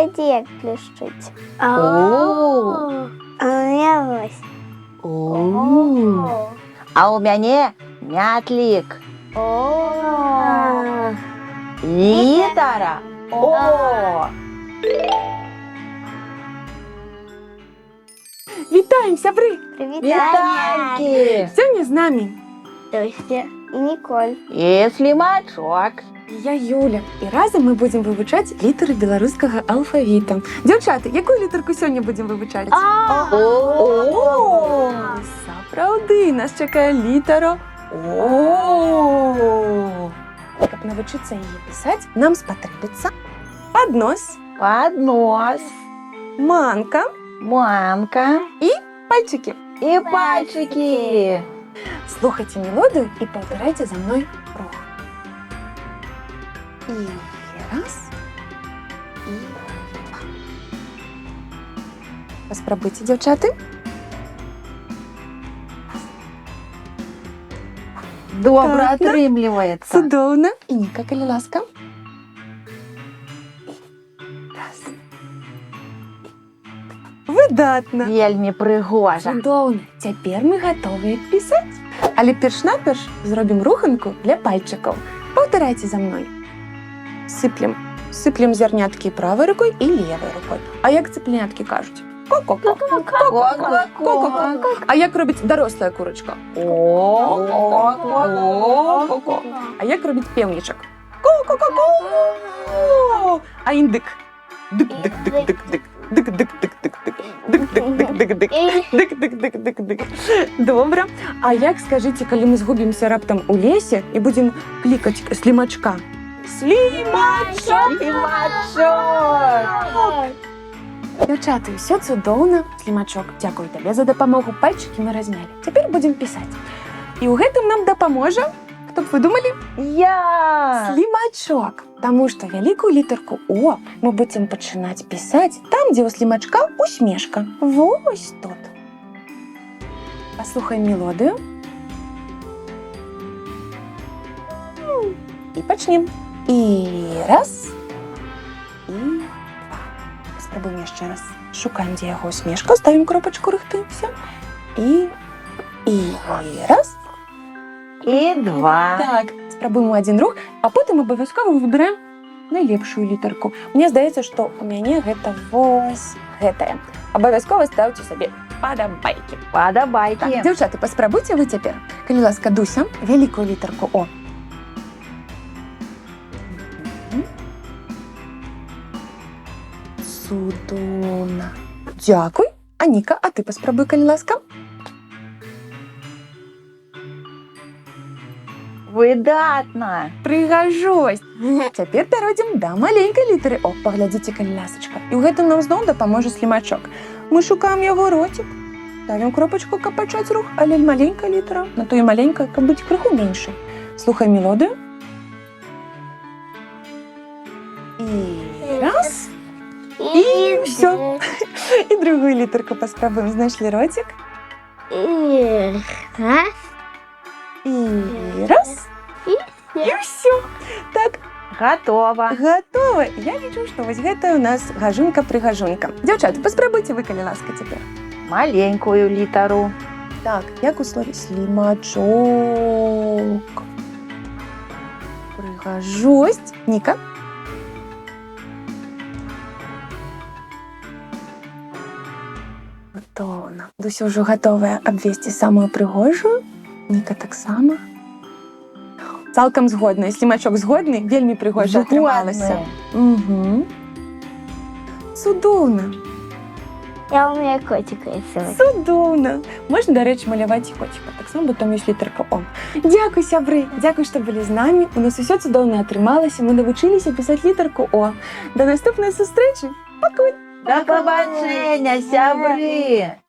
Глядзі, як блішчыць. О. А у меня ось. О. А у мяне мятлік. О. Літара О. Вітаем, сябры! Вітанькі! Сёння з намі Тося і Ніколь. І слімачок. я Юля. І разам ми будемо вивчати літери беларускага алфавіта. Дзяўчаты, якую літарку сёння будемо вивчати? О! Сапраўды, нас чакае літара О. Каб навучыцца яе пісаць, нам спатрэбіцца паднос, Поднос. манка, Манка. пальчики. І пальчики. Слухайте мелодию и повторяйте за мной рух. И раз, и два. Паспрабуйте, дзяўчаты. Добра Так, да? атрымліваецца. Цудоўна. І Ніка, калі ласка. Раз. Выдатна. Вельмі прыгожа. Цудоўна. Цяпер мы гатовыя пісаць. Але перш-наперш зробім руханку для пальчыкаў. Паўтарайце за мной. Сыплем. Сыплем зярняткі правай рукой і левай рукой. А як цыпляняткі кажуць? Ко-ко-ко. Ко-ко-ко. А як робіць дарослая курочка? Ко-ко-ко. А як робіць пеўнічак? Ко-ко-ко. А індык? Дык-дык-дык-дык-дык. Дык-дык-дык-дык-дык. Дык-дык-дык-дык-дык. Дык-дык-дык-дык-дык. Добра. А як, скажыце, калі мы згубімся раптам у лесе і будзем клікаць слімачка? Слімачок! Дзяўчаты, ўсё цудоўна. Слімачок, дзякую табе за дапамогу. Пальчыкі мы размялі. Цяпер будзем пісаць. І ў гэтым нам дапаможа, хто б вы думалі? Я. Слімачок. Таму што вялікую літарку О мы будзем пачынаць пісаць там, дзе ў слімачка усмешка. Вось тут. Паслухаем мелодыю. І пачнем. І раз, і два. Спрабуем яшчэ раз. Шукаем, дзе яго усмешка, ставім кропачку, рыхтуемся. І раз, І два. так, спрабуем адзін рух, а потым абавязкова выбіраем найлепшую літарку. Мне здаецца, што у мяне гэта вось гэтая. Абавязкова ставце сабе падабайкі. Падабайкі. Так, дзяўчаты, паспрабуйце вы цяпер. Калі ласка, Дуся, вялікую літарку О. Цудоўна. Дзякуй. Аніка, а ты паспрабуй, калі ласка. Выдатна. Прыгажосць. Цяпер пяройдзем да маленькай літары О. Паглядзіце, калі ласачка. І ў гэтым нам зноў дапаможа слімачок. Мы шукаем яго роцік. Ставім кропачку, каб пачаць рух, але маленькая літара, на то і маленькая, каб быць крыху меншай. Слухаем мелодыю. І раз. І ўсё. І другую літарку паспрабуем. Знайшлі роцік. Раз. І раз. І ўсё. Так, Гатова. гатова. Я лічу, што вось гэта у нас гажунка-прыгажунка. Дзяўчаты, паспрабуйце вы, калі ласка, цяпер. Маленькую літару. Так, як у слове слімачок. Прыгажосць. Ніка. Гатоўна. Дуся ўжо гатовая абвесці самую прыгожую. Ніка таксама. Цалкам згодна. Слімачок згодны, вельмі прыгожа атрымалася. Угу. Цудоўна. Я умею котика рисовать. Цудоўна. Можна, дарэчы, маляваць і коціка. Таксама, бо там ёсць літарка О. Дзякуй, сябры. Дзякуй, што былі з намі. У нас усё цудоўна атрымалася. Мы навучыліся пісаць літарку О. Да наступнай сустрэчы. Пакуль. Да пабачэння, сябры.